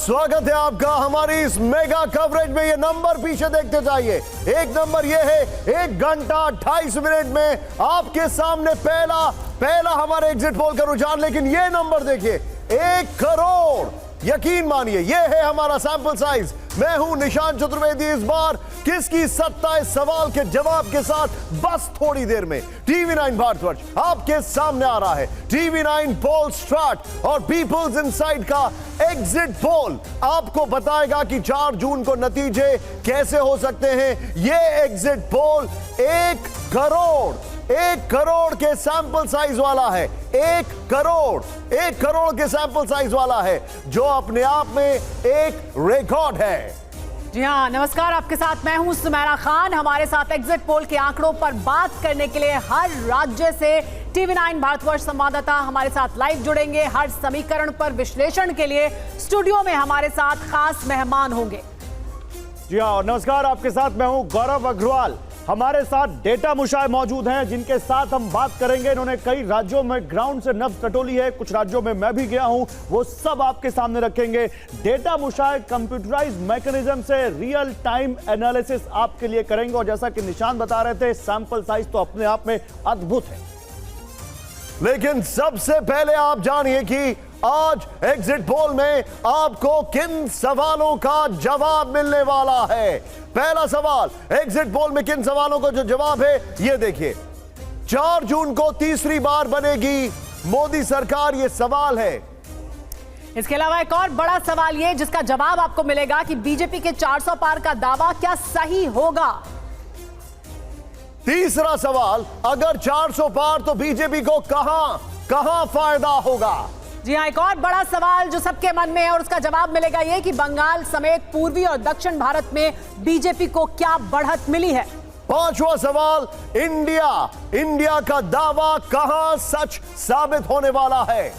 स्वागत है आपका हमारी इस मेगा कवरेज में। ये नंबर पीछे देखते जाइए। एक नंबर ये है 1 घंटा 28 मिनट में आपके सामने पहला हमारे एग्जिट पोल का रुझान। लेकिन ये नंबर देखिए 1 करोड़। यकीन मानिए ये है हमारा सैंपल साइज। मैं हूं निशांत चतुर्वेदी। इस बार किसकी सत्ता इस सवाल के जवाब के साथ बस थोड़ी देर में टीवी 9 भारतवर्ष आपके सामने आ रहा है। टीवी 9 पोल स्टार्ट और पीपल्स इनसाइड का एग्जिट पोल आपको बताएगा कि 4 जून को नतीजे कैसे हो सकते हैं। ये एग्जिट पोल 1 करोड़ के सैंपल साइज वाला है। 1 करोड़ के सैंपल साइज वाला है, जो अपने आप में एक रिकॉर्ड है। जी हाँ, नमस्कार। आपके साथ मैं हूं सुमेरा खान। हमारे साथ एग्जिट पोल के आंकड़ों पर बात करने के लिए हर राज्य से टीवी 9 भारतवर्ष संवाददाता हमारे साथ लाइव जुड़ेंगे। हर समीकरण पर विश्लेषण के लिए स्टूडियो में हमारे साथ खास मेहमान होंगे। जी हाँ, और नमस्कार। आपके साथ मैं हूं गौरव अग्रवाल। हमारे साथ डेटा मुशाय मौजूद हैं, जिनके साथ हम बात करेंगे। इन्होंने कई राज्यों में ग्राउंड से नब्ज टटोली है, कुछ राज्यों में मैं भी गया हूं, वो सब आपके सामने रखेंगे। डेटा मुशाय कंप्यूटराइज मैकेनिज्म से रियल टाइम एनालिसिस आपके लिए करेंगे। और जैसा कि निशान बता रहे थे, सैंपल साइज तो अपने आप में अद्भुत है। लेकिन सबसे पहले आप जानिए कि आज एग्जिट पोल में आपको किन सवालों का जवाब मिलने वाला है। पहला सवाल एग्जिट पोल में किन सवालों का जो जवाब है ये देखिए। 4 जून को तीसरी बार बनेगी मोदी सरकार, ये सवाल है। इसके अलावा एक और बड़ा सवाल ये जिसका जवाब आपको मिलेगा कि बीजेपी के 400 पार का दावा क्या सही होगा। तीसरा सवाल, अगर 400 पार तो बीजेपी को कहां फायदा होगा। जी हाँ, एक और बड़ा सवाल जो सबके मन में है और उसका जवाब मिलेगा ये कि बंगाल समेत पूर्वी और दक्षिण भारत में बीजेपी को क्या बढ़त मिली है। पांचवा सवाल, इंडिया का दावा कहां सच साबित होने वाला है।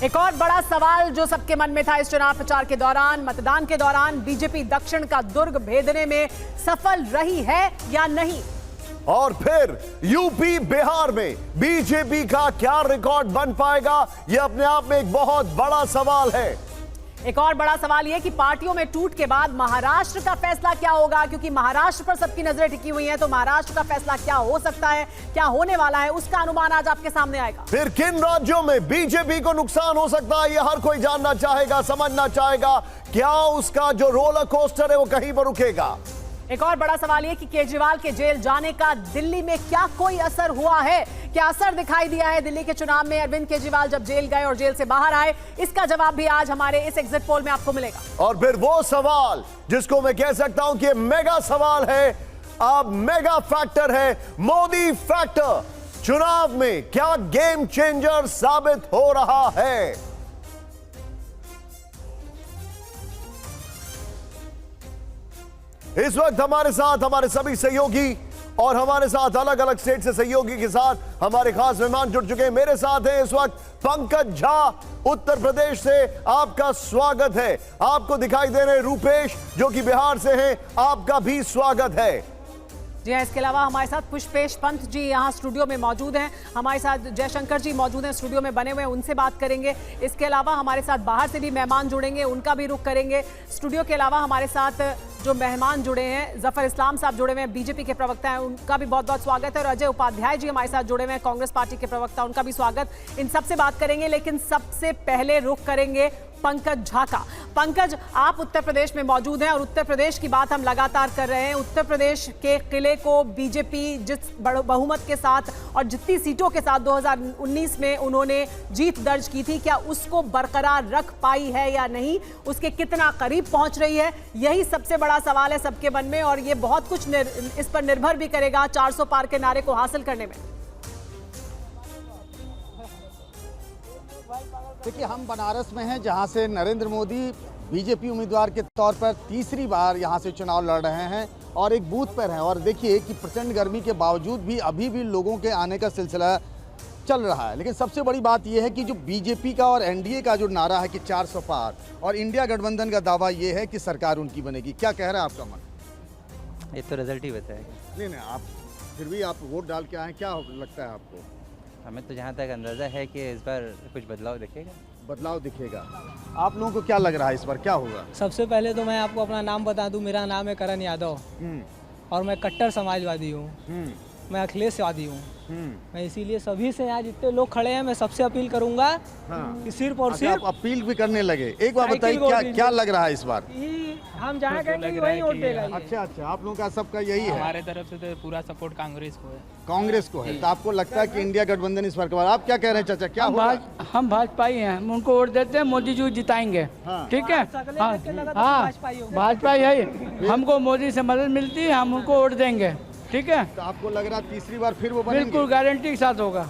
एक और बड़ा सवाल जो सबके मन में था इस चुनाव प्रचार के दौरान, मतदान के दौरान, बीजेपी दक्षिण का दुर्ग भेदने में सफल रही है या नहीं। और फिर यूपी बिहार में बीजेपी का क्या रिकॉर्ड बन पाएगा, यह अपने आप में एक बहुत बड़ा सवाल है। एक और बड़ा सवाल यह कि पार्टियों में टूट के बाद महाराष्ट्र का फैसला क्या होगा, क्योंकि महाराष्ट्र पर सबकी नजरें टिकी हुई हैं। तो महाराष्ट्र का फैसला क्या हो सकता है, क्या होने वाला है, उसका अनुमान आज आपके सामने आएगा। फिर किन राज्यों में बीजेपी को नुकसान हो सकता है, यह हर कोई जानना चाहेगा, समझना चाहेगा। क्या उसका जो रोलर कोस्टर है वो कहीं पर रुकेगा। एक और बड़ा सवाल ये कि केजरीवाल के जेल जाने का दिल्ली में क्या कोई असर हुआ है, क्या असर दिखाई दिया है दिल्ली के चुनाव में। अरविंद केजरीवाल जब जेल गए और जेल से बाहर आए, इसका जवाब भी आज हमारे इस एग्जिट पोल में आपको मिलेगा। और फिर वो सवाल जिसको मैं कह सकता हूं कि मेगा सवाल है, अब मेगा फैक्टर है, मोदी फैक्टर। चुनाव में क्या गेम चेंजर साबित हो रहा है। इस वक्त हमारे साथ हमारे सभी सहयोगी और हमारे साथ अलग अलग स्टेट से सहयोगी के साथ हमारे खास मेहमान जुड़ चुके हैं। मेरे साथ हैं इस वक्त पंकज झा उत्तर प्रदेश से, आपका स्वागत है। आपको दिखाई दे रहे रूपेश जो कि बिहार से हैं, आपका भी स्वागत है। जी हाँ, इसके अलावा हमारे साथ पुष्पेश पंत जी यहाँ स्टूडियो में मौजूद हैं। हमारे साथ जयशंकर जी मौजूद हैं, स्टूडियो में बने हुए हैं, उनसे बात करेंगे। इसके अलावा हमारे साथ बाहर से भी मेहमान जुड़ेंगे, उनका भी रुख करेंगे। स्टूडियो के अलावा हमारे साथ जो मेहमान जुड़े हैं, जफर इस्लाम साहब जुड़े हुए हैं, बीजेपी के प्रवक्ता हैं, उनका भी बहुत बहुत स्वागत है। और अजय उपाध्याय जी हमारे साथ जुड़े हुए हैं, कांग्रेस पार्टी के प्रवक्ता, उनका भी स्वागत। इन सबसे बात करेंगे, लेकिन सबसे पहले रुख करेंगे पंकज झा का। पंकज, आप उत्तर प्रदेश में मौजूद हैं और उत्तर प्रदेश की बात हम लगातार कर रहे हैं। उत्तर प्रदेश के किले को बीजेपी जिस बहुमत के साथ और जितनी सीटों के साथ 2019 में उन्होंने जीत दर्ज की थी, क्या उसको बरकरार रख पाई है या नहीं, उसके कितना करीब पहुंच रही है, यही सबसे बड़ा सवाल है सबके मन में। और ये बहुत कुछ इस पर निर्भर भी करेगा 400 पार के नारे को हासिल करने में। देखिए, हम बनारस में हैं, जहां से नरेंद्र मोदी बीजेपी उम्मीदवार के तौर पर तीसरी बार यहां से चुनाव लड़ रहे हैं और एक बूथ पर हैं। और देखिए कि प्रचंड गर्मी के बावजूद भी अभी भी लोगों के आने का सिलसिला चल रहा है। लेकिन सबसे बड़ी बात यह है कि जो बीजेपी का और एनडीए का जो नारा है कि 400 पार, और इंडिया गठबंधन का दावा यह है कि सरकार उनकी बनेगी। क्या कह रहा है आपका मन। ये तो रिजल्ट ही बताएगा। नहीं, आप फिर भी आप वोट डाल के आए, क्या लगता है आपको। हमें तो जहाँ तक अंदाज़ा है कि इस बार कुछ बदलाव दिखेगा। बदलाव दिखेगा। आप लोगों को क्या लग रहा है इस बार क्या होगा? सबसे पहले तो मैं आपको अपना नाम बता दूं, मेरा नाम है करण यादव और मैं कट्टर समाजवादी हूँ। मैं अखिलेशवादी हूँ। मैं इसीलिए सभी से यहाँ जितने लोग खड़े हैं मैं सबसे अपील करूंगा कि सिर्फ और अच्छा, आप सिर्फ अपील भी करने लगे। एक बार साइकिल बताइए वोट क्या दीजिए। क्या लग रहा है इस बार? हम जहाँ कहेंगे वहीं वोट देगा ये। अच्छा, आप लोगों का सबका यही है? हमारे तरफ से तो पूरा सपोर्ट कांग्रेस को है। कांग्रेस को है। तो आपको लगता है कि इंडिया गठबंधन इस बार के बाद? आप क्या कह रहे हैं चाचा, क्या होगा? हम भाजपा ही हैं, हम उनको वोट देते हैं, मोदी जी जिताएंगे। ठीक है, हाँ भाजपा ही है, हमको मोदी से मदद मिलती है, हम उनको वोट देंगे। ठीक है, तो आपको लग रहा है तीसरी बार फिर वो बनेंगे? बिल्कुल गारंटी के साथ होगा।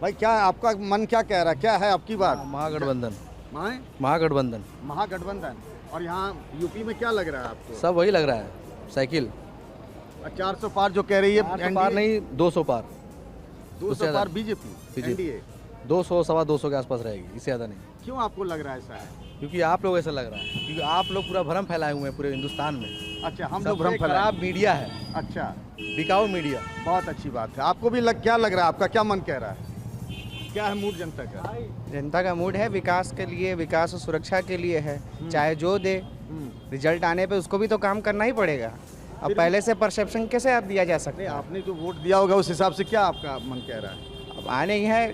भाई क्या आपका मन क्या कह रहा है, क्या है आपकी बात? महागठबंधन। महागठबंधन। महागठबंधन। और यहाँ यूपी में क्या लग रहा है आपको? सब वही लग रहा है, साइकिल 400 पार जो कह रही है 400 पार नहीं, 200 पार। 200 पार बीजेपी एनडीए 200 सवा 200 के आसपास रहेगी, इससे ज़्यादा नहीं। क्यों आपको लग रहा है ऐसा है? क्योंकि आप लोग ऐसा लग रहा है, क्योंकि आप लोग पूरा भ्रम फैलाए हुए हैं पूरे हिंदुस्तान में। अच्छा, हम लोग सबसे भ्रम फैलाए। खराब मीडिया है, अच्छा, बिकाऊ मीडिया। बहुत अच्छी बात है। आपको भी क्या लग रहा है, आपका क्या मन कह रहा है? क्या है मूड जनता का? जनता का मूड है विकास के लिए, विकास और सुरक्षा के लिए है। चाहे जो दे, रिजल्ट आने पे उसको भी तो काम करना ही पड़ेगा। अब पहले से परसेप्शन कैसे आप दिया जा सकता है? आपने जो वोट दिया होगा उस हिसाब से क्या आपका मन कह रहा है? अब आने ही है